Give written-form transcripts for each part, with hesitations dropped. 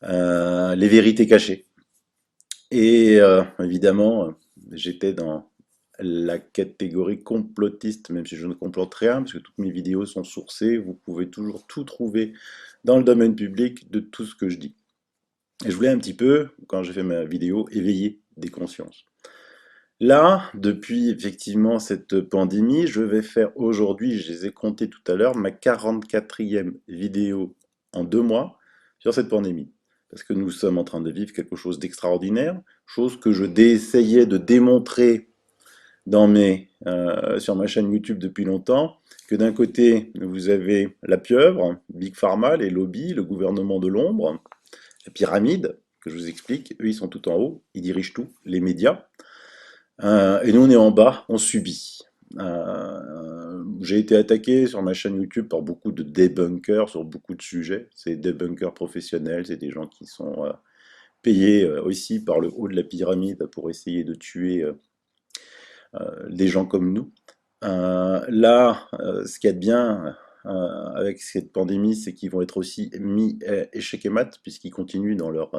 Les vérités cachées. Et évidemment, j'étais dans la catégorie complotiste, même si je ne complote rien, parce que toutes mes vidéos sont sourcées, vous pouvez toujours tout trouver dans le domaine public de tout ce que je dis. Et je voulais un petit peu, quand j'ai fait ma vidéo, éveiller des consciences. Là, depuis effectivement cette pandémie, je vais faire aujourd'hui, je les ai comptés tout à l'heure, ma 44e vidéo en 2 mois sur cette pandémie. Parce que nous sommes en train de vivre quelque chose d'extraordinaire, chose que je essayais de démontrer sur ma chaîne YouTube depuis longtemps, que d'un côté, vous avez la pieuvre, Big Pharma, les lobbies, le gouvernement de l'ombre, la pyramide, que je vous explique, eux ils sont tout en haut, ils dirigent tout, les médias, et nous on est en bas, on subit. J'ai été attaqué sur ma chaîne YouTube par beaucoup de débunkers sur beaucoup de sujets. C'est des débunkers professionnels, c'est des gens qui sont payés aussi par le haut de la pyramide pour essayer de tuer des gens comme nous. Là, ce qu'il y a de bien avec cette pandémie, c'est qu'ils vont être aussi mis échec et mat, puisqu'ils continuent dans leur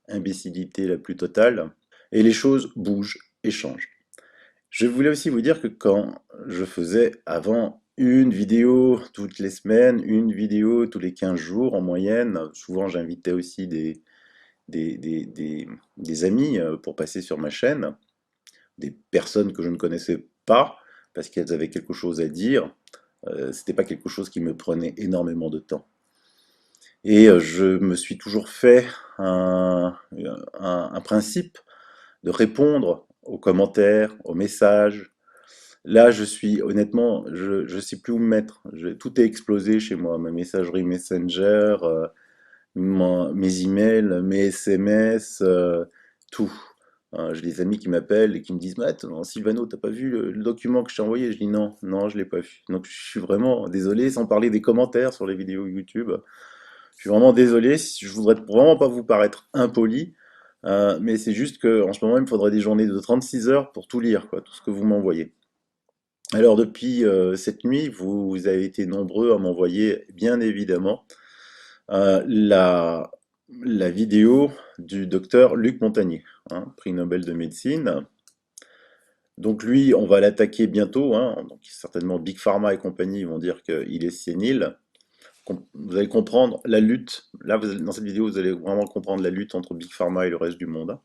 imbécilité la plus totale. Et les choses bougent et changent. Je voulais aussi vous dire que quand je faisais avant une vidéo toutes les semaines, une vidéo tous les 15 jours en moyenne, souvent j'invitais aussi des amis pour passer sur ma chaîne, des personnes que je ne connaissais pas, parce qu'elles avaient quelque chose à dire. C'était pas quelque chose qui me prenait énormément de temps. Et je me suis toujours fait un principe de répondre aux commentaires, aux messages. Là, je suis, honnêtement, je ne sais plus où me mettre. Tout est explosé chez moi. Ma messagerie Messenger, mes emails, mes SMS, tout. J'ai des amis qui m'appellent et qui me disent, Matt, non, Sylvano, t'as pas vu le document que je t'ai envoyé? Je dis non, non, je l'ai pas vu. Donc je suis vraiment désolé, sans parler des commentaires sur les vidéos YouTube. Je suis vraiment désolé, je voudrais vraiment pas vous paraître impoli, mais c'est juste qu'en ce moment, il me faudrait des journées de 36 heures pour tout lire, quoi, tout ce que vous m'envoyez. Alors depuis cette nuit, vous avez été nombreux à m'envoyer, bien évidemment, la vidéo du docteur Luc Montagnier, hein, prix Nobel de médecine. Donc lui, on va l'attaquer bientôt, hein, donc certainement Big Pharma et compagnie vont dire qu'il est sénile. Vous allez comprendre la lutte, là dans cette vidéo, vous allez vraiment comprendre la lutte entre Big Pharma et le reste du monde, hein.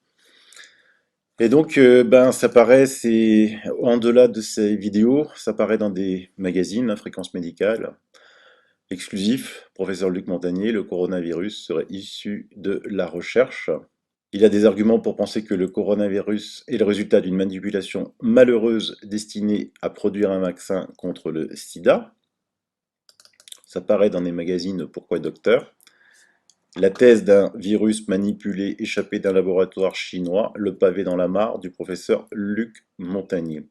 Et donc, ben, ça paraît, c'est en-delà de ces vidéos, ça paraît dans des magazines, hein, Fréquence Médicale, exclusif, professeur Luc Montagnier, le coronavirus serait issu de la recherche. Il a des arguments pour penser que le coronavirus est le résultat d'une manipulation malheureuse destinée à produire un vaccin contre le sida. Ça paraît dans des magazines Pourquoi Docteur. La thèse d'un virus manipulé échappé d'un laboratoire chinois, le pavé dans la mare du professeur Luc Montagnier.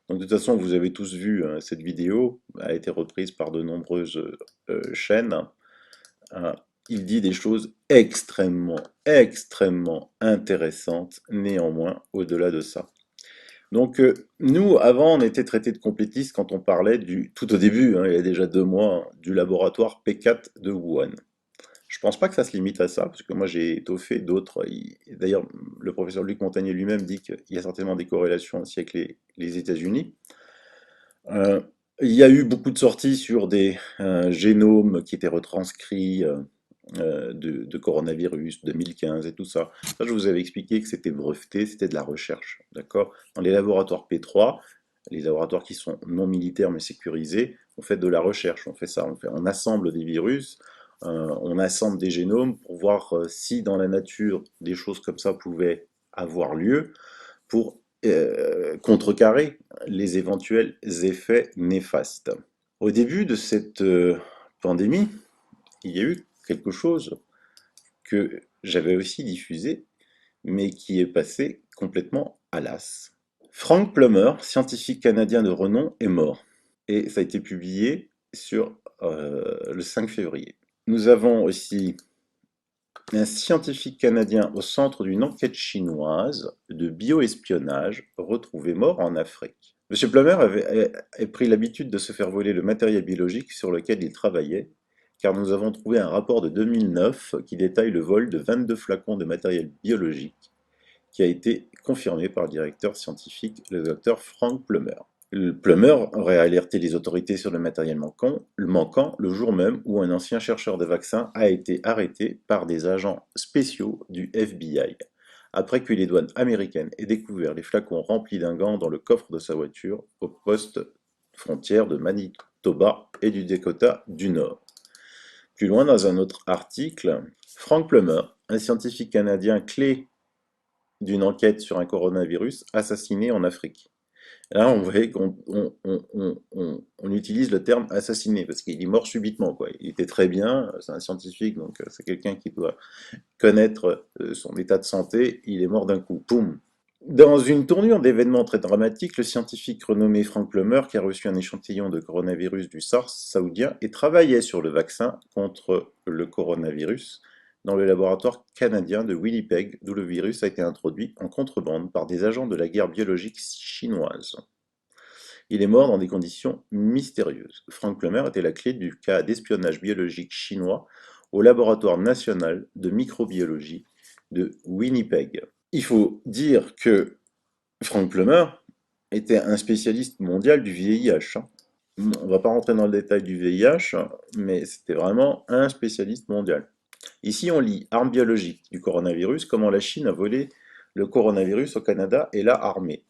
Donc de toute façon, vous avez tous vu cette vidéo, elle a été reprise par de nombreuses chaînes. Euh, il dit des choses extrêmement, extrêmement intéressantes, néanmoins, au-delà de ça. Donc nous, avant, on était traités de complétistes quand on parlait tout au début, hein, il y a déjà 2 mois, du laboratoire P4 de Wuhan. Je pense pas que ça se limite à ça, parce que moi j'ai étoffé d'autres. D'ailleurs, le professeur Luc Montagnier lui-même dit qu'il y a certainement des corrélations aussi avec les États-Unis. Euh, il y a eu beaucoup de sorties sur des génomes qui étaient retranscrits de coronavirus 2015 et tout ça. Ça, je vous avais expliqué que c'était breveté, c'était de la recherche, d'accord? Dans les laboratoires P3, les laboratoires qui sont non militaires mais sécurisés, on fait de la recherche, on fait ça, on assemble des virus, on assemble des génomes pour voir si dans la nature des choses comme ça pouvaient avoir lieu pour contrecarrer les éventuels effets néfastes. Au début de cette pandémie, il y a eu quelque chose que j'avais aussi diffusé, mais qui est passé complètement à l'as. Frank Plummer, scientifique canadien de renom, est mort. Et ça a été publié sur le 5 février. Nous avons aussi un scientifique canadien au centre d'une enquête chinoise de bioespionnage retrouvé mort en Afrique. Monsieur Plummer avait pris l'habitude de se faire voler le matériel biologique sur lequel il travaillait, car nous avons trouvé un rapport de 2009 qui détaille le vol de 22 flacons de matériel biologique, qui a été confirmé par le directeur scientifique, le docteur Frank Plummer. Le Plummer aurait alerté les autorités sur le matériel manquant le jour même où un ancien chercheur de vaccins a été arrêté par des agents spéciaux du FBI, après que les douanes américaines aient découvert les flacons remplis d'un gant dans le coffre de sa voiture au poste frontière de Manitoba et du Dakota du Nord. Plus loin, dans un autre article, Frank Plummer, un scientifique canadien clé d'une enquête sur un coronavirus assassiné en Afrique. Là, on voyait qu'on utilise le terme assassiné, parce qu'il est mort subitement, quoi. Il était très bien, c'est un scientifique, donc c'est quelqu'un qui doit connaître son état de santé, il est mort d'un coup, poum. Dans une tournure d'événements très dramatiques, le scientifique renommé Frank Plummer, qui a reçu un échantillon de coronavirus du SARS saoudien et travaillait sur le vaccin contre le coronavirus dans le laboratoire canadien de Winnipeg, d'où le virus a été introduit en contrebande par des agents de la guerre biologique chinoise. Il est mort dans des conditions mystérieuses. Frank Plummer était la clé du cas d'espionnage biologique chinois au laboratoire national de microbiologie de Winnipeg. Il faut dire que Frank Plummer était un spécialiste mondial du VIH, hein. On ne va pas rentrer dans le détail du VIH, mais c'était vraiment un spécialiste mondial. Ici, on lit armes biologiques du coronavirus, comment la Chine a volé le coronavirus au Canada et l'a armé.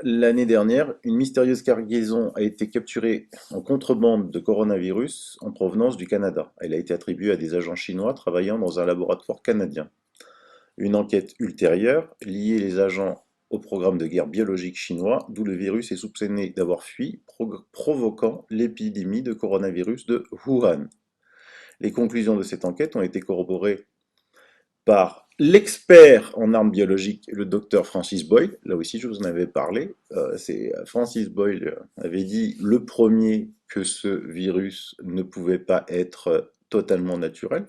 L'année dernière, une mystérieuse cargaison a été capturée en contrebande de coronavirus en provenance du Canada. Elle a été attribuée à des agents chinois travaillant dans un laboratoire canadien. Une enquête ultérieure liait les agents au programme de guerre biologique chinois, d'où le virus est soupçonné d'avoir fui, provoquant l'épidémie de coronavirus de Wuhan. Les conclusions de cette enquête ont été corroborées par l'expert en armes biologiques, le docteur Francis Boyle. Là aussi, je vous en avais parlé. Francis Boyle avait dit le premier que ce virus ne pouvait pas être totalement naturel.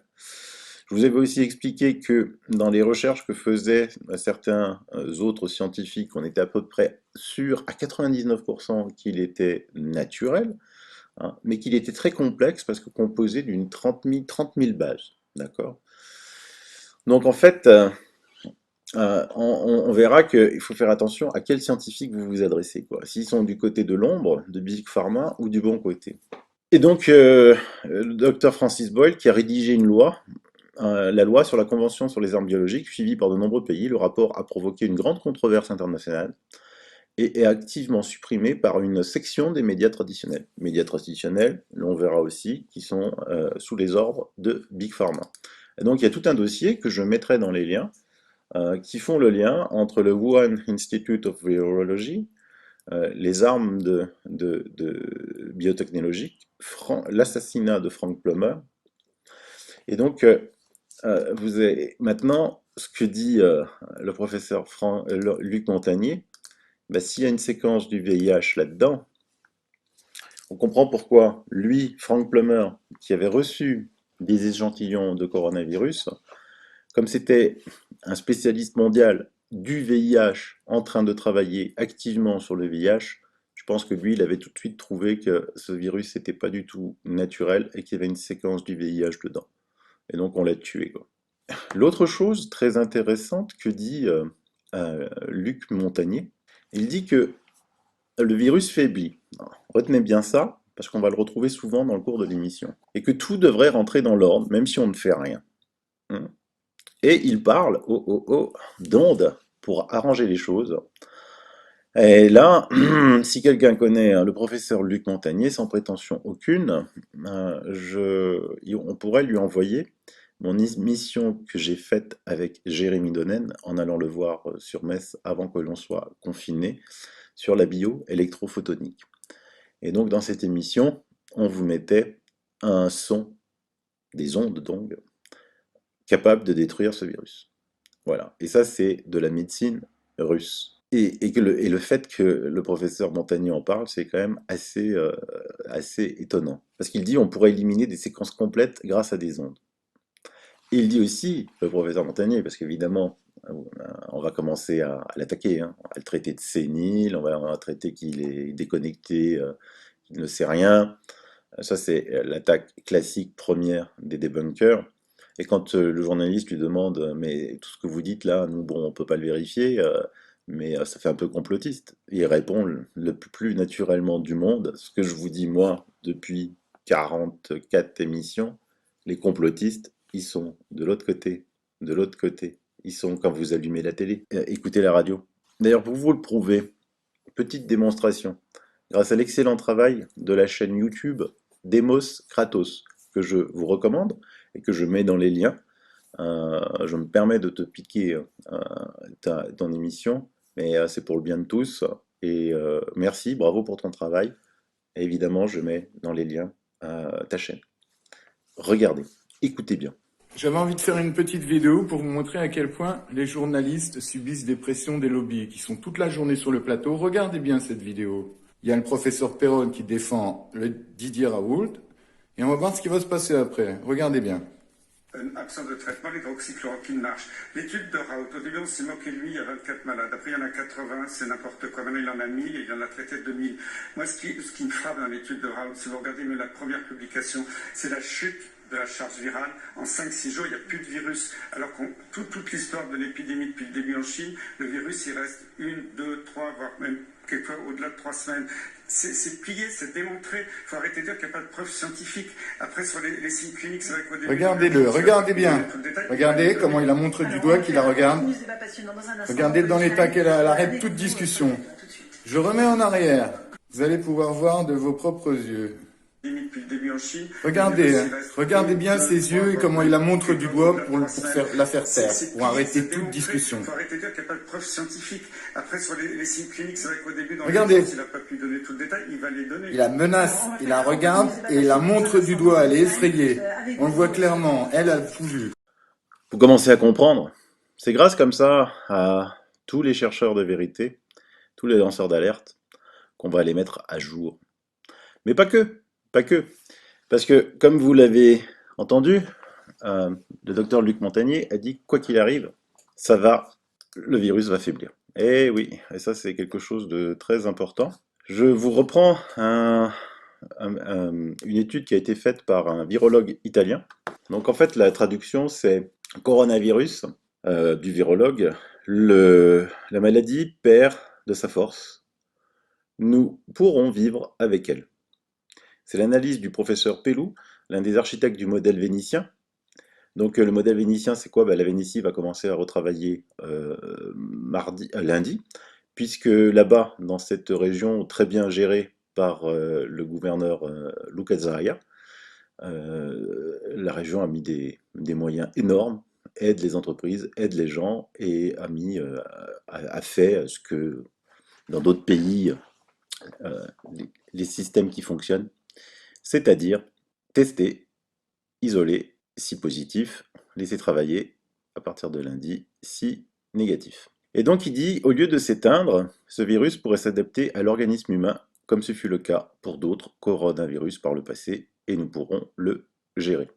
Je vous avais aussi expliqué que dans les recherches que faisaient certains autres scientifiques, on était à peu près sûr à 99% qu'il était naturel, hein, mais qu'il était très complexe parce que composé d'une 30 000 bases. D'accord? Donc en fait, on verra qu'il faut faire attention à quel scientifique vous vous adressez, quoi. S'ils sont du côté de l'ombre, de Big Pharma, ou du bon côté. Et donc, le docteur Francis Boyle, qui a rédigé une loi, la loi sur la Convention sur les armes biologiques, suivie par de nombreux pays, le rapport a provoqué une grande controverse internationale et est activement supprimé par une section des médias traditionnels. Médias traditionnels, l'on verra aussi, qui sont sous les ordres de Big Pharma. Et donc il y a tout un dossier que je mettrai dans les liens, qui font le lien entre le Wuhan Institute of Virology, les armes biotechnologiques, l'assassinat de Frank Plummer. Et donc, vous avez maintenant ce que dit le professeur Luc Montagnier. Bah, s'il y a une séquence du VIH là-dedans, on comprend pourquoi lui, Frank Plummer, qui avait reçu des échantillons de coronavirus, comme c'était un spécialiste mondial du VIH en train de travailler activement sur le VIH, je pense que lui, il avait tout de suite trouvé que ce virus n'était pas du tout naturel et qu'il y avait une séquence du VIH dedans. Et donc on l'a tué, quoi. L'autre chose très intéressante que dit Luc Montagnier, il dit que le virus faiblit. Alors, retenez bien ça, parce qu'on va le retrouver souvent dans le cours de l'émission. Et que tout devrait rentrer dans l'ordre, même si on ne fait rien. Hein. Et il parle d'ondes pour arranger les choses. Et là, si quelqu'un connaît le professeur Luc Montagnier, sans prétention aucune, on pourrait lui envoyer mon émission que j'ai faite avec Jérémy Donnen en allant le voir sur Metz avant que l'on soit confiné sur la bio électrophotonique. Et donc dans cette émission, on vous mettait un son, des ondes donc, capables de détruire ce virus. Voilà. Et ça, c'est de la médecine russe. Et le fait que le professeur Montagnier en parle, c'est quand même assez étonnant. Parce qu'il dit on pourrait éliminer des séquences complètes grâce à des ondes. Et il dit aussi, le professeur Montagnier, parce qu'évidemment, on va commencer à l'attaquer, hein. On va le traiter de sénile, on va traiter qu'il est déconnecté, qu'il ne sait rien. Ça, c'est l'attaque classique première des débunkers. Et quand le journaliste lui demande, mais tout ce que vous dites là, nous, bon, on peut pas le vérifier, mais ça fait un peu complotiste. Il répond le plus naturellement du monde, ce que je vous dis moi depuis 44 émissions, les complotistes, ils sont de l'autre côté, de l'autre côté. Ils sont quand vous allumez la télé, écoutez la radio. D'ailleurs, pour vous le prouver, petite démonstration. Grâce à l'excellent travail de la chaîne YouTube Demos Kratos, que je vous recommande et que je mets dans les liens, je me permets de te piquer ton émission, mais c'est pour le bien de tous. Et merci, bravo pour ton travail. Et évidemment, je mets dans les liens ta chaîne. Regardez, écoutez bien. J'avais envie de faire une petite vidéo pour vous montrer à quel point les journalistes subissent des pressions des lobbies qui sont toute la journée sur le plateau. Regardez bien cette vidéo. Il y a le professeur Perron qui défend le Didier Raoult et on va voir ce qui va se passer après. Regardez bien. Une absence de traitement, l'hydroxychloroquine marche. L'étude de Raoult, au début on s'est moqué de lui, il y a 24 malades. Après il y en a 80, c'est n'importe quoi. Maintenant il en a 1000 et il en a traité 2000. Moi ce qui me frappe dans l'étude de Raoult, si vous regardez même la première publication, c'est la chute de la charge virale. En 5-6 jours, il n'y a plus de virus. Alors que toute l'histoire de l'épidémie depuis le début en Chine, le virus il reste 1, 2, 3, voire même quelquefois au-delà de 3 semaines. C'est plié, c'est démontré. Il faut arrêter de dire qu'il n'y a pas de preuves scientifiques. Après, sur les signes cliniques, c'est vrai qu'au début... Regardez-le, regardez bien. Regardez comment il la montre du doigt, qu'il la regarde. Regardez dans l'état qu'elle arrête toute discussion. Je remets en arrière. Vous allez pouvoir voir de vos propres yeux. Depuis le début en Chine, regardez bien ses yeux et comment il la montre du doigt pour la faire taire, pour arrêter toute discussion. Il faut arrêter de dire qu'il n'y a pas de preuves scientifiques. Après, sur les signes cliniques, c'est vrai qu'au début, dans regardez, il n'a pas pu donner tout le détail, il va les donner. Il la menace, il la regarde et il la montre du doigt, elle est effrayée. On le voit clairement, elle a tout vu. Vous commencez à comprendre. C'est grâce comme ça à tous les chercheurs de vérité, tous les lanceurs d'alerte, qu'on va les mettre à jour. Mais pas que. Pas que. Parce que, comme vous l'avez entendu, le docteur Luc Montagnier a dit, quoi qu'il arrive, le virus va faiblir. Et oui, et ça c'est quelque chose de très important. Je vous reprends une étude qui a été faite par un virologue italien. Donc en fait, la traduction c'est coronavirus du virologue. La maladie perd de sa force. Nous pourrons vivre avec elle. C'est l'analyse du professeur Pelloux, l'un des architectes du modèle vénitien. Donc le modèle vénitien, c'est quoi? La Vénétie va commencer à retravailler lundi, puisque là-bas, dans cette région très bien gérée par le gouverneur Luca Zaia, la région a mis des moyens énormes, aide les entreprises, aide les gens, et a fait ce que dans d'autres pays, les systèmes qui fonctionnent, c'est-à-dire tester, isoler, si positif, laisser travailler à partir de lundi, si négatif. Et donc il dit, au lieu de s'éteindre, ce virus pourrait s'adapter à l'organisme humain, comme ce fut le cas pour d'autres coronavirus par le passé, et nous pourrons le gérer.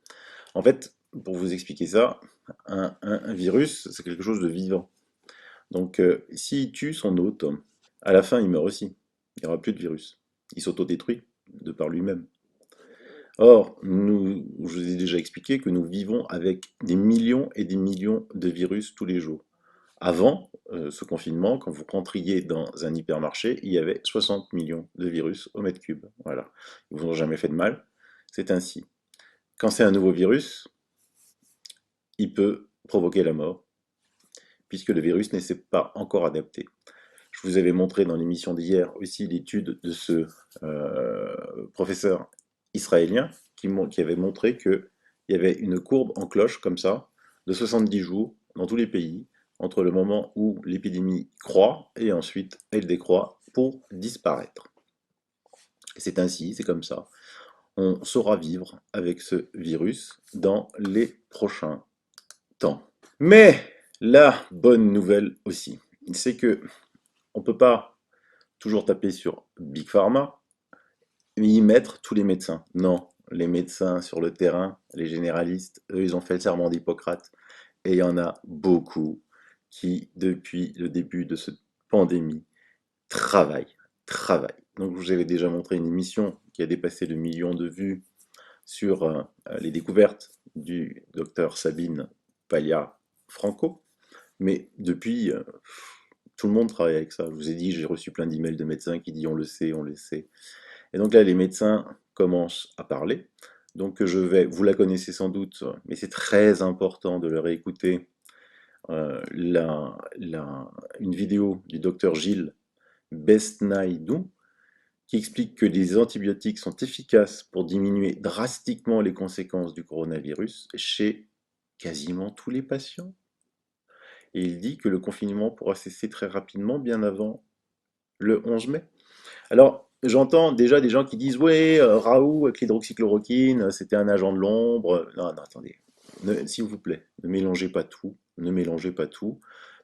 En fait, pour vous expliquer ça, un virus, c'est quelque chose de vivant. Donc s'il tue son hôte, à la fin il meurt aussi. Il n'y aura plus de virus. Il s'autodétruit de par lui-même. Or, je vous ai déjà expliqué que nous vivons avec des millions et des millions de virus tous les jours. Avant ce confinement, quand vous rentriez dans un hypermarché, il y avait 60 millions de virus au mètre cube. Voilà. Ils vous ont jamais fait de mal. C'est ainsi. Quand c'est un nouveau virus, il peut provoquer la mort, puisque le virus ne s'est pas encore adapté. Je vous avais montré dans l'émission d'hier aussi l'étude de ce professeur israélien qui avait montré qu'il y avait une courbe en cloche comme ça, de 70 jours dans tous les pays, entre le moment où l'épidémie croît et ensuite elle décroît pour disparaître. C'est ainsi, c'est comme ça. On saura vivre avec ce virus dans les prochains temps. Mais la bonne nouvelle aussi, c'est que on ne peut pas toujours taper sur Big Pharma, mais y mettre tous les médecins. Non, les médecins sur le terrain, les généralistes, eux, ils ont fait le serment d'Hippocrate. Et il y en a beaucoup qui, depuis le début de cette pandémie, travaillent. Donc, je vous avais déjà montré une émission qui a dépassé le million de vues sur les découvertes du docteur Sabine Paglia-Franco. Mais depuis, tout le monde travaille avec ça. Je vous ai dit, j'ai reçu plein d'emails de médecins qui disent on le sait, on le sait. Et donc là, les médecins commencent à parler. Donc vous la connaissez sans doute, mais c'est très important de le réécouter. Une vidéo du docteur Gilles Besnaïdou qui explique que les antibiotiques sont efficaces pour diminuer drastiquement les conséquences du coronavirus chez quasiment tous les patients. Et il dit que le confinement pourra cesser très rapidement, bien avant le 11 mai. Alors, j'entends déjà des gens qui disent ouais, Raoult avec l'hydroxychloroquine, c'était un agent de l'ombre. Non, non, attendez. S'il vous plaît, ne mélangez pas tout. Ne mélangez pas tout.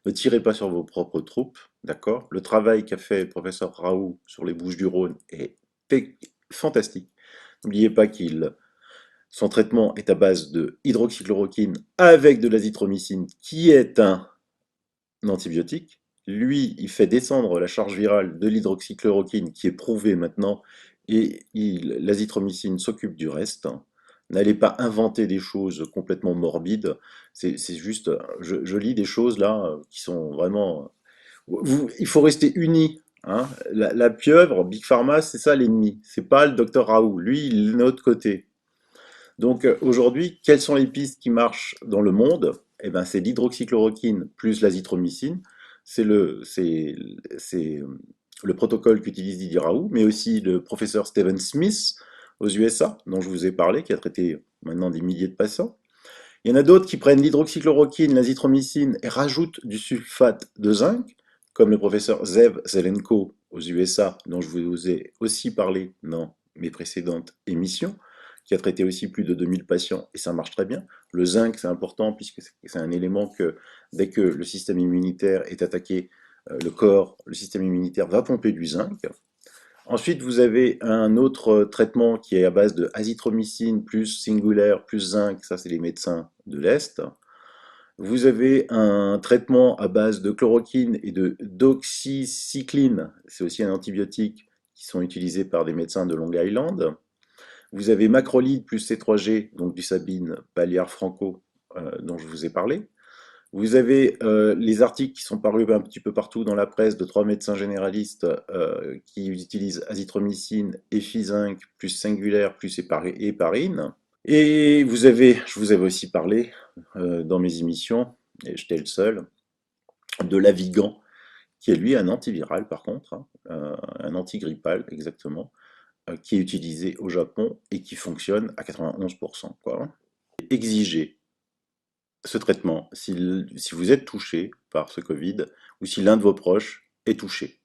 Ne tirez pas sur vos propres troupes, d'accord? Le travail qu'a fait le professeur Raoult sur les Bouches-du-Rhône est fantastique. N'oubliez pas son traitement est à base de hydroxychloroquine avec de l'azithromycine, qui est un antibiotique. Lui, il fait descendre la charge virale de l'hydroxychloroquine, qui est prouvée maintenant, et l'azithromycine s'occupe du reste. N'allez pas inventer des choses complètement morbides. C'est juste, je lis des choses là qui sont vraiment. Il faut rester unis. Hein. La pieuvre, Big Pharma, c'est ça l'ennemi. C'est pas le docteur Raoult. Lui, il est de notre côté. Donc aujourd'hui, quelles sont les pistes qui marchent dans le monde? Eh ben, c'est l'hydroxychloroquine plus l'azithromycine. C'est le protocole qu'utilise Didier Raoult, mais aussi le professeur Stephen Smith aux USA, dont je vous ai parlé, qui a traité maintenant des milliers de patients. Il y en a d'autres qui prennent l'hydroxychloroquine, l'azithromycine et rajoutent du sulfate de zinc, comme le professeur Zev Zelenko aux USA, dont je vous ai aussi parlé dans mes précédentes émissions, qui a traité aussi plus de 2000 patients, et ça marche très bien. Le zinc, c'est important, puisque c'est un élément que, dès que le système immunitaire est attaqué, le système immunitaire va pomper du zinc. Ensuite, vous avez un autre traitement qui est à base de azithromycine plus singulaire plus zinc, ça c'est les médecins de l'Est. Vous avez un traitement à base de chloroquine et de doxycycline, c'est aussi un antibiotique qui sont utilisés par des médecins de Long Island. Vous avez macrolide plus C3G, donc du Sabine Paliard-Franco, dont je vous ai parlé. Vous avez les articles qui sont parus un petit peu partout dans la presse de 3 médecins généralistes qui utilisent azithromycine, effizinc, plus singulaire, plus héparine. Et je vous avais aussi parlé dans mes émissions, et j'étais le seul, de l'Avigan, qui est lui un antiviral par contre, hein, un antigrippal exactement, qui est utilisé au Japon et qui fonctionne à 91%, quoi. Exigez ce traitement si vous êtes touché par ce Covid ou si l'un de vos proches est touché.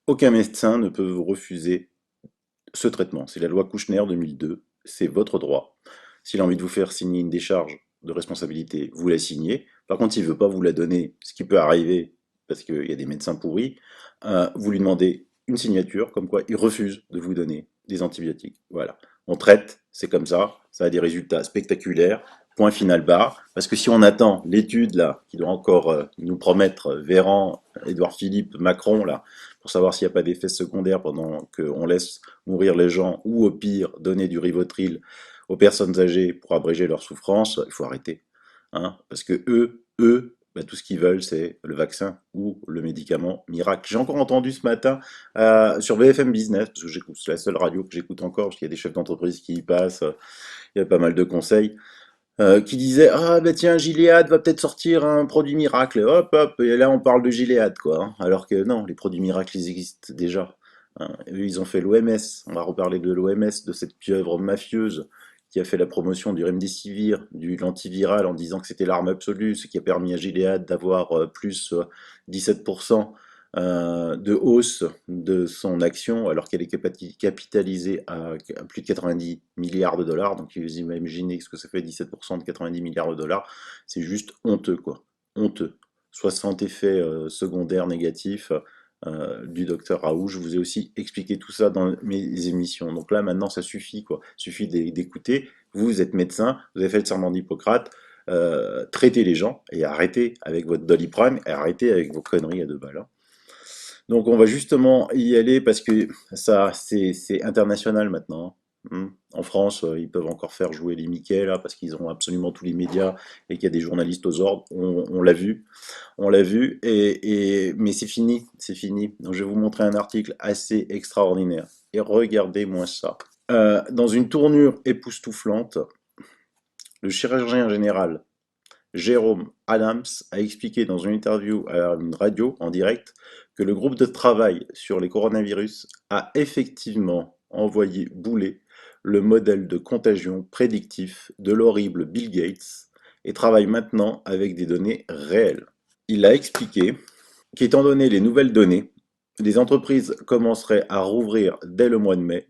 Aucun médecin ne peut vous refuser ce traitement. C'est la loi Kouchner 2002, c'est votre droit. S'il a envie de vous faire signer une décharge de responsabilité, vous la signez. Par contre, s'il ne veut pas vous la donner, ce qui peut arriver parce qu'il y a des médecins pourris, vous lui demandez une signature comme quoi il refuse de vous donner des antibiotiques. Voilà. On traite, c'est comme ça a des résultats spectaculaires, point final barre, parce que si on attend l'étude là, qui doit encore nous promettre Véran, Édouard Philippe, Macron là, pour savoir s'il n'y a pas d'effets secondaires pendant qu'on laisse mourir les gens, ou au pire, donner du Rivotril aux personnes âgées pour abréger leur souffrance, il faut arrêter. Hein, parce que eux, bah, tout ce qu'ils veulent, c'est le vaccin ou le médicament miracle. J'ai encore entendu ce matin sur BFM Business, parce que c'est la seule radio que j'écoute encore, parce qu'il y a des chefs d'entreprise qui y passent, il y a pas mal de conseils, qui disaient ah bah tiens, Gilead va peut-être sortir un produit miracle, hop hop, et là on parle de Gilead quoi, hein. Alors que non, les produits miracles ils existent déjà. Hein. Eux, ils ont fait l'OMS, on va reparler de l'OMS, de cette pieuvre mafieuse qui a fait la promotion du Remdesivir, du l'antiviral en disant que c'était l'arme absolue, ce qui a permis à Gilead d'avoir plus 17% de hausse de son action, alors qu'elle est capitalisée à plus de 90 milliards de dollars. Donc vous imaginez ce que ça fait 17% de 90 milliards de dollars. C'est juste honteux, quoi. Honteux. 60 effets secondaires négatifs du docteur Raoult. Je vous ai aussi expliqué tout ça dans mes émissions. Donc là, maintenant, ça suffit, quoi. Il suffit d'écouter. Vous êtes médecin, vous avez fait le serment d'Hippocrate. Traitez les gens et arrêtez avec votre Doliprane et arrêtez avec vos conneries à 2 balles. Hein. Donc on va justement y aller parce que ça, c'est international maintenant, hein. En France, ils peuvent encore faire jouer les Mickey là parce qu'ils ont absolument tous les médias et qu'il y a des journalistes aux ordres. On l'a vu, on l'a vu. Mais c'est fini, c'est fini. Donc je vais vous montrer un article assez extraordinaire. Et regardez-moi ça. Dans une tournure époustouflante, le chirurgien général Jérôme Adams a expliqué dans une interview à une radio en direct que le groupe de travail sur les coronavirus a effectivement envoyé bouler le modèle de contagion prédictif de l'horrible Bill Gates et travaille maintenant avec des données réelles. Il a expliqué qu'étant donné les nouvelles données, les entreprises commenceraient à rouvrir dès le mois de mai.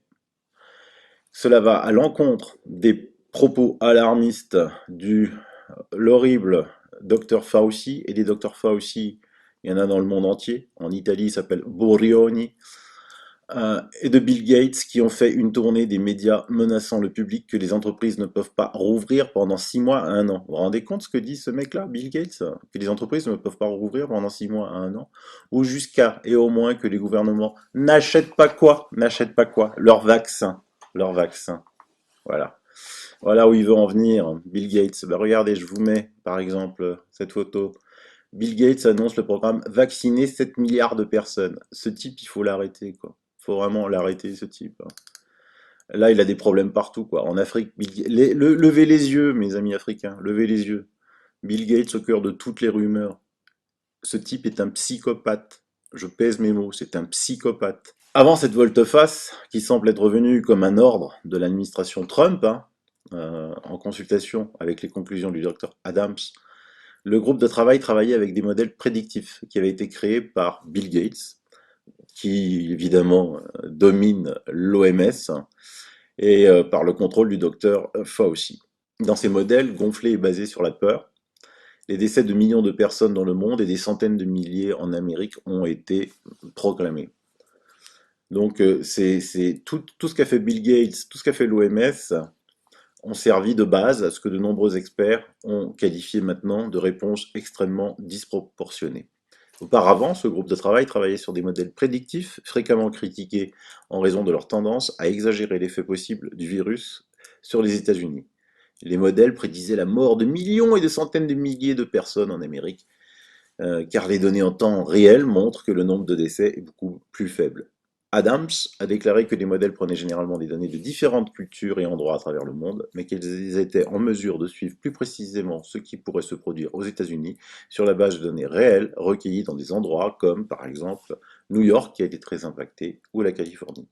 Cela va à l'encontre des propos alarmistes du l'horrible Dr Fauci et des Dr Fauci, il y en a dans le monde entier. En Italie, il s'appelle Borioni. Et de Bill Gates qui ont fait une tournée des médias menaçant le public que les entreprises ne peuvent pas rouvrir pendant 6 mois à 1 an. Vous vous rendez compte ce que dit ce mec-là, Bill Gates? Que les entreprises ne peuvent pas rouvrir pendant 6 mois à 1 an? Ou jusqu'à et au moins que les gouvernements n'achètent pas quoi? N'achètent pas quoi? Leur vaccin. Leur vaccin. Voilà. Voilà où il veut en venir, Bill Gates. Ben regardez, je vous mets par exemple cette photo. Bill Gates annonce le programme vacciner 7 milliards de personnes. Ce type, il faut l'arrêter, quoi. Il faut vraiment l'arrêter, ce type, hein. Là, il a des problèmes partout, quoi. En Afrique, levez les yeux, mes amis africains, levez les yeux. Bill Gates au cœur de toutes les rumeurs. Ce type est un psychopathe. Je pèse mes mots, c'est un psychopathe. Avant cette volte-face, qui semble être revenue comme un ordre de l'administration Trump, hein, en consultation avec les conclusions du docteur Adams, le groupe de travail travaillait avec des modèles prédictifs qui avaient été créés par Bill Gates, qui évidemment domine l'OMS, et par le contrôle du docteur Fauci. Dans ces modèles gonflés et basés sur la peur, les décès de millions de personnes dans le monde et des centaines de milliers en Amérique ont été proclamés. Donc c'est tout ce qu'a fait Bill Gates, tout ce qu'a fait l'OMS ont servi de base à ce que de nombreux experts ont qualifié maintenant de réponses extrêmement disproportionnées. Auparavant, ce groupe de travail travaillait sur des modèles prédictifs, fréquemment critiqués en raison de leur tendance à exagérer l'effet possible du virus sur les États-Unis. Les modèles prédisaient la mort de millions et de centaines de milliers de personnes en Amérique, car les données en temps réel montrent que le nombre de décès est beaucoup plus faible. Adams a déclaré que les modèles prenaient généralement des données de différentes cultures et endroits à travers le monde, mais qu'ils étaient en mesure de suivre plus précisément ce qui pourrait se produire aux États-Unis sur la base de données réelles recueillies dans des endroits comme, par exemple, New York qui a été très impacté, ou la Californie.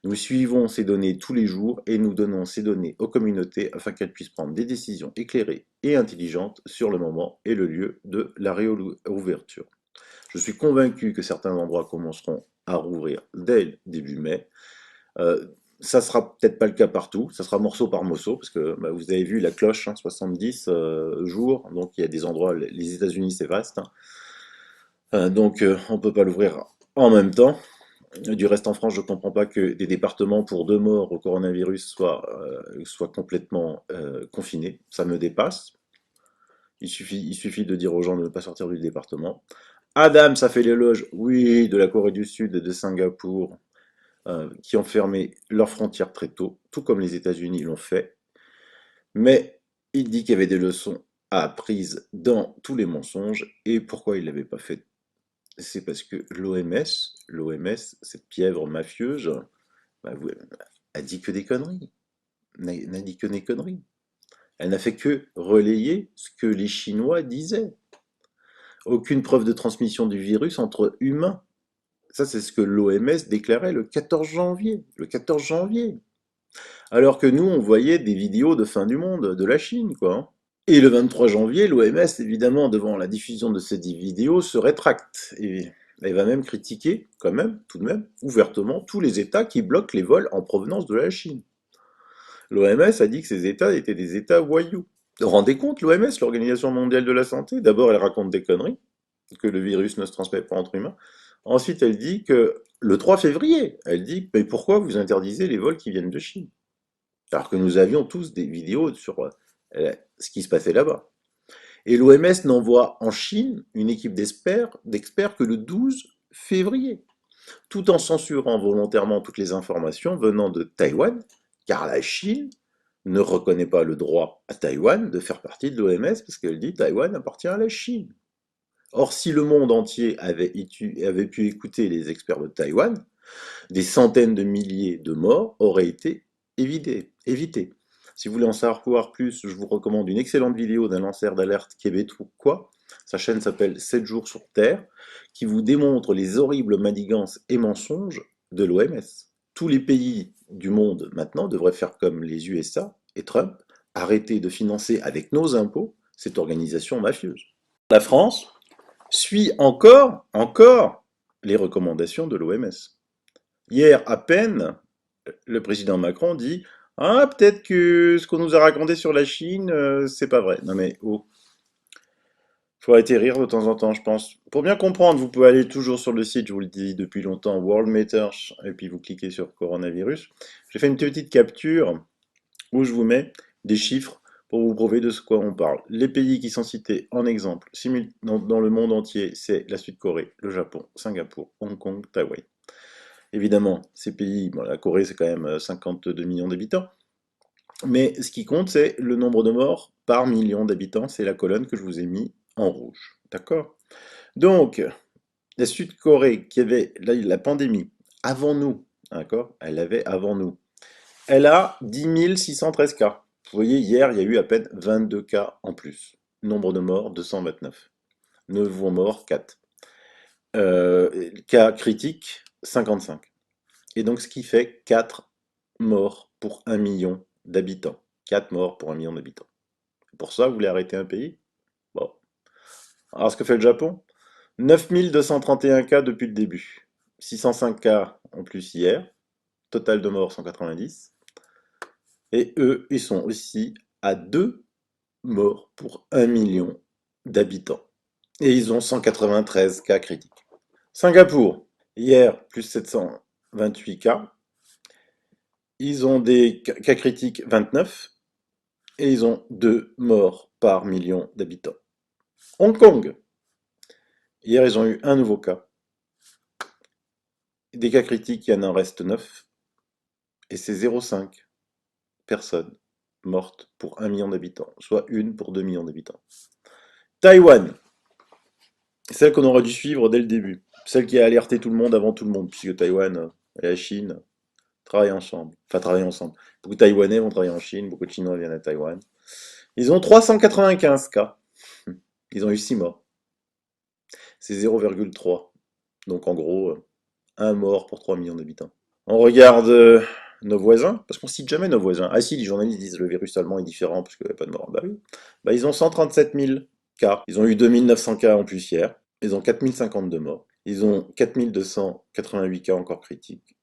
Nous suivons ces données tous les jours et nous donnons ces données aux communautés afin qu'elles puissent prendre des décisions éclairées et intelligentes sur le moment et le lieu de la réouverture. Je suis convaincu que certains endroits commenceront à rouvrir dès le début mai. Ça sera peut-être pas le cas partout, ça sera morceau par morceau, parce que bah, vous avez vu la cloche, hein, 70 jours, donc il y a des endroits, les États-Unis c'est vaste, hein. Donc on peut pas l'ouvrir en même temps. Du reste, en France, je ne comprends pas que des départements pour 2 morts au coronavirus soient complètement confinés. Ça me dépasse. Il suffit de dire aux gens de ne pas sortir du département. Adams a fait l'éloge, oui, de la Corée du Sud et de Singapour, qui ont fermé leurs frontières très tôt, tout comme les États-Unis l'ont fait. Mais il dit qu'il y avait des leçons apprises dans tous les mensonges. Et pourquoi il ne l'avait pas fait? C'est parce que l'OMS, cette pieuvre mafieuse, bah, a dit que des conneries. N'a dit que des conneries. Elle n'a fait que relayer ce que les Chinois disaient. Aucune preuve de transmission du virus entre humains. Ça, c'est ce que l'OMS déclarait le 14 janvier. Le 14 janvier. Alors que nous, on voyait des vidéos de fin du monde de la Chine, quoi, hein. Et le 23 janvier, l'OMS, évidemment, devant la diffusion de cette vidéo, se rétracte. Et elle va même critiquer, quand même, tout de même, ouvertement, tous les États qui bloquent les vols en provenance de la Chine. L'OMS a dit que ces États étaient des États voyous. Vous vous rendez compte, l'OMS, l'Organisation mondiale de la santé, d'abord elle raconte des conneries, que le virus ne se transmet pas entre humains. Ensuite, elle dit que, le 3 février, elle dit, mais pourquoi vous interdisez les vols qui viennent de Chine? Alors que nous avions tous des vidéos sur ce qui se passait là-bas. Et l'OMS n'envoie en Chine une équipe d'experts que le 12 février, tout en censurant volontairement toutes les informations venant de Taïwan, car la Chine ne reconnaît pas le droit à Taïwan de faire partie de l'OMS parce qu'elle dit Taïwan appartient à la Chine. Or, si le monde entier avait pu écouter les experts de Taïwan, des centaines de milliers de morts auraient été évitées. Si vous voulez en savoir plus, je vous recommande une excellente vidéo d'un lanceur d'alerte québécois. Sa chaîne s'appelle 7 jours sur Terre, qui vous démontre les horribles manigances et mensonges de l'OMS. Tous les pays du monde maintenant devraient faire comme les USA et Trump, arrêter de financer avec nos impôts cette organisation mafieuse. La France suit encore les recommandations de l'OMS. Hier, à peine, le président Macron dit ah, peut-être que ce qu'on nous a raconté sur la Chine, c'est pas vrai. Non mais, oh, faut arrêter de rire de temps en temps, je pense. Pour bien comprendre, vous pouvez aller toujours sur le site, je vous le dis depuis longtemps, Worldmeters, et puis vous cliquez sur coronavirus. J'ai fait une petite capture où je vous mets des chiffres pour vous prouver de ce quoi on parle. Les pays qui sont cités en exemple dans le monde entier, c'est la Sud-Corée, le Japon, Singapour, Hong Kong, Taïwan. Évidemment, ces pays, bon, la Corée c'est quand même 52 millions d'habitants, mais ce qui compte c'est le nombre de morts par million d'habitants, c'est la colonne que je vous ai mis en rouge. D'accord? Donc, la Sud-Corée qui avait la pandémie avant nous, d'accord? Elle l'avait avant nous. Elle a 10 613 cas. Vous voyez, hier, il y a eu à peine 22 cas en plus. Nombre de morts, 229. Nouveaux morts, 4. Cas critiques, 55. Et donc, ce qui fait 4 morts pour 1 million d'habitants. 4 morts pour 1 million d'habitants. Pour ça, vous voulez arrêter un pays? Bon. Alors, ce que fait le Japon? 9 231 cas depuis le début. 605 cas en plus hier. Total de morts, 190. Et eux, ils sont aussi à 2 morts pour 1 million d'habitants. Et ils ont 193 cas critiques. Singapour, hier, plus 728 cas. Ils ont des cas critiques 29 et ils ont 2 morts par million d'habitants. Hong Kong, hier, ils ont eu un nouveau cas. Des cas critiques, il y en reste 9 et c'est 0,5 personnes mortes pour 1 million d'habitants, soit une pour 2 millions d'habitants. Taïwan, celle qu'on aurait dû suivre dès le début, celle qui a alerté tout le monde avant tout le monde, puisque Taïwan et la Chine travaillent ensemble. Enfin, travaillent ensemble. Beaucoup de Taïwanais vont travailler en Chine, beaucoup de Chinois viennent à Taïwan. Ils ont 395 cas. Ils ont eu 6 morts. C'est 0,3. Donc en gros, un mort pour 3 millions d'habitants. On regarde nos voisins, parce qu'on cite jamais nos voisins. Ah si, les journalistes disent le virus allemand est différent parce qu'il n'y a pas de mort. Bah oui. Bah, ils ont 137 000 cas. Ils ont eu 2900 cas en plus hier. Ils ont 4052 morts. Ils ont 4288 cas encore critiques.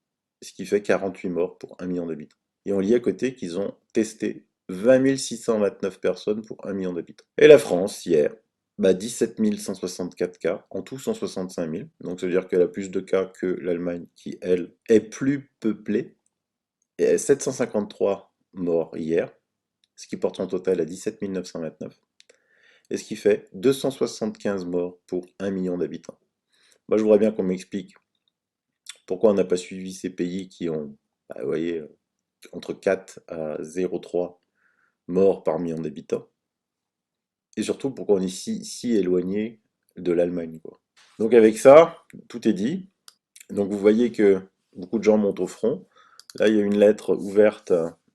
Ce qui fait 48 morts pour 1 million d'habitants. Et on lit à côté qu'ils ont testé 20 629 personnes pour 1 million d'habitants. Et la France, hier, 17 164 cas, en tout 165 000. Donc ça veut dire qu'elle a plus de cas que l'Allemagne, qui, elle, est plus peuplée. Et 753 morts hier, ce qui porte son total à 17 929. Et ce qui fait 275 morts pour 1 million d'habitants. Moi, je voudrais bien qu'on m'explique pourquoi on n'a pas suivi ces pays qui ont, vous voyez, entre 4 à 0,3 morts par million d'habitants. Et surtout, pourquoi on est si éloigné de l'Allemagne, quoi. Donc avec ça, tout est dit. Donc vous voyez que beaucoup de gens montent au front. Là, il y a une lettre ouverte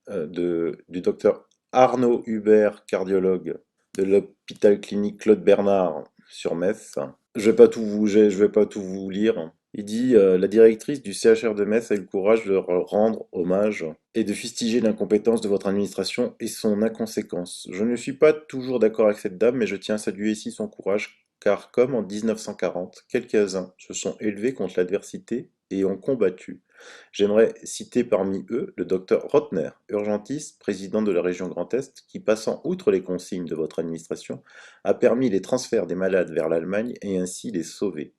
du docteur Arnaud Hubert, cardiologue de l'hôpital clinique Claude Bernard sur Metz. Je vais pas tout vous lire. Il dit la directrice du CHR de Metz a eu le courage de leur rendre hommage et de fustiger l'incompétence de votre administration et son inconséquence. Je ne suis pas toujours d'accord avec cette dame, mais je tiens à saluer ici son courage, car comme en 1940, quelques-uns se sont élevés contre l'adversité et ont combattu. J'aimerais citer parmi eux le docteur Rotner, urgentiste, président de la région Grand Est, qui, passant outre les consignes de votre administration, a permis les transferts des malades vers l'Allemagne et ainsi les sauver.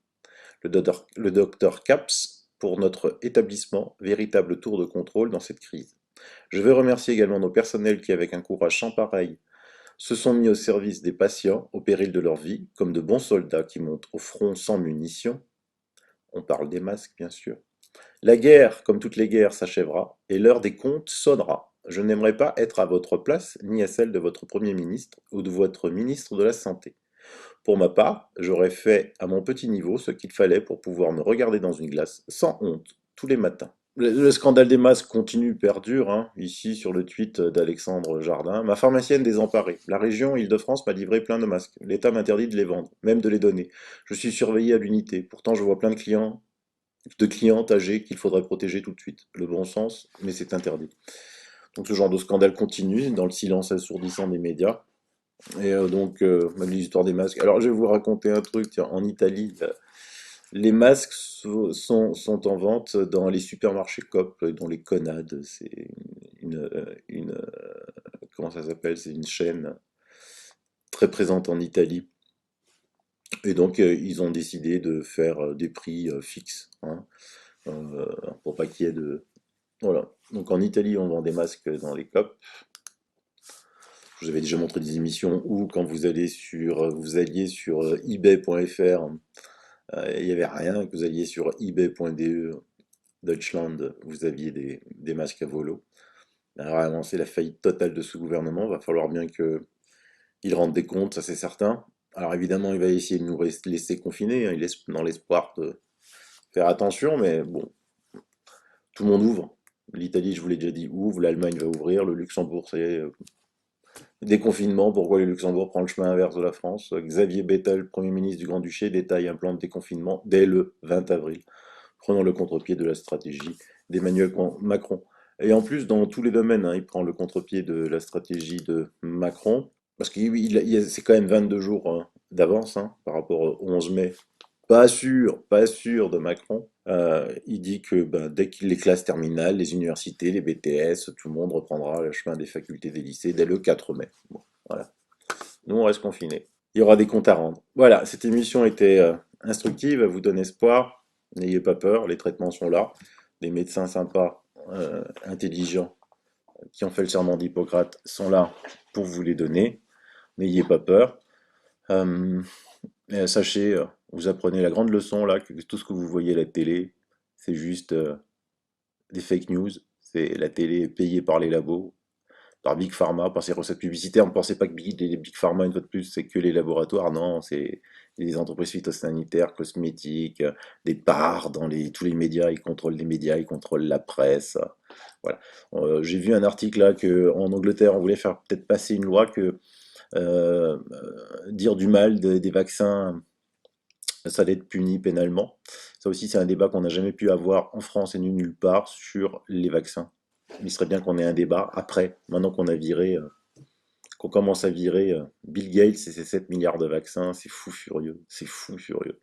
Le docteur Caps, pour notre établissement, véritable tour de contrôle dans cette crise. Je veux remercier également nos personnels qui, avec un courage sans pareil, se sont mis au service des patients au péril de leur vie, comme de bons soldats qui montent au front sans munitions. On parle des masques, bien sûr. La guerre, comme toutes les guerres, s'achèvera, et l'heure des comptes sonnera. Je n'aimerais pas être à votre place, ni à celle de votre Premier ministre ou de votre ministre de la Santé. Pour ma part, j'aurais fait à mon petit niveau ce qu'il fallait pour pouvoir me regarder dans une glace sans honte tous les matins. Le scandale des masques continue, perdure, hein, ici sur le tweet d'Alexandre Jardin. Ma pharmacienne désemparée. La région Île-de-France m'a livré plein de masques. L'État m'interdit de les vendre, même de les donner. Je suis surveillé à l'unité. Pourtant, je vois plein de clientes âgées qu'il faudrait protéger tout de suite. Le bon sens, mais c'est interdit. Donc ce genre de scandale continue dans le silence assourdissant des médias. Et même l'histoire des masques. Alors, je vais vous raconter un truc. Tiens, en Italie, les masques sont en vente dans les supermarchés Coop, dont les Conad. C'est comment ça s'appelle? C'est une chaîne très présente en Italie. Et donc, ils ont décidé de faire des prix fixes, hein, euh, pour pas qu'il y ait de... Voilà. Donc, en Italie, on vend des masques dans les Coop. Je vous avais déjà montré des émissions où, quand vous alliez sur eBay.fr, il n'y avait rien, que vous alliez sur ebay.de, Deutschland, vous aviez des masques à volo. Là, vraiment, c'est la faillite totale de ce gouvernement. Va falloir bien qu'il rende des comptes, ça c'est certain. Alors évidemment, il va essayer de nous laisser confinés, hein, il laisse dans l'espoir de faire attention, mais bon, tout le monde ouvre. L'Italie, je vous l'ai déjà dit, ouvre, l'Allemagne va ouvrir, le Luxembourg, ça y est, déconfinement, pourquoi le Luxembourg prend le chemin inverse de la France? Xavier Bettel, Premier ministre du Grand-Duché, détaille un plan de déconfinement dès le 20 avril, prenant le contre-pied de la stratégie d'Emmanuel Macron. Et en plus, dans tous les domaines, hein, il prend le contre-pied de la stratégie de Macron, parce que c'est quand même 22 jours d'avance, hein, par rapport au 11 mai. Pas sûr de Macron. Il dit que ben, dès qu'il les classes terminales, les universités, les BTS, tout le monde reprendra le chemin des facultés des lycées dès le 4 mai. Bon, voilà. Nous, on reste confinés. Il y aura des comptes à rendre. Voilà, cette émission était instructive, elle vous donne espoir. N'ayez pas peur, les traitements sont là. Des médecins sympas, intelligents, qui ont fait le serment d'Hippocrate sont là pour vous les donner. N'ayez pas peur. Euh, Sachez, vous apprenez la grande leçon là, que tout ce que vous voyez à la télé, c'est juste des fake news. C'est la télé payée par les labos, par Big Pharma, par ses recettes publicitaires. Ne pensez pas que les Big Pharma, une fois de plus, c'est que les laboratoires. Non, c'est les entreprises phytosanitaires, cosmétiques, des parts dans tous les médias. Ils contrôlent les médias, ils contrôlent la presse. Voilà. J'ai vu un article là que en Angleterre, on voulait faire peut-être passer une loi que dire du mal des vaccins, ça allait être puni pénalement. Ça aussi, c'est un débat qu'on n'a jamais pu avoir en France et nulle part sur les vaccins. Il serait bien qu'on ait un débat après, maintenant qu'on commence à virer Bill Gates et ses 7 milliards de vaccins. C'est fou furieux. C'est fou furieux.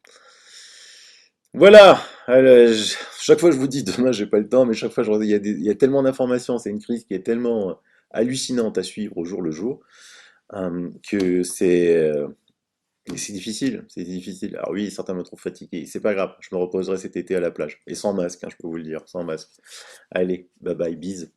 Voilà. Chaque fois je vous dis, demain j'ai pas le temps, mais chaque fois il y a tellement d'informations. C'est une crise qui est tellement hallucinante à suivre au jour le jour, que c'est difficile, c'est difficile. Alors oui, certains me trouvent fatigué, c'est pas grave, je me reposerai cet été à la plage. Et sans masque, hein, je peux vous le dire, sans masque. Allez, bye bye, bise.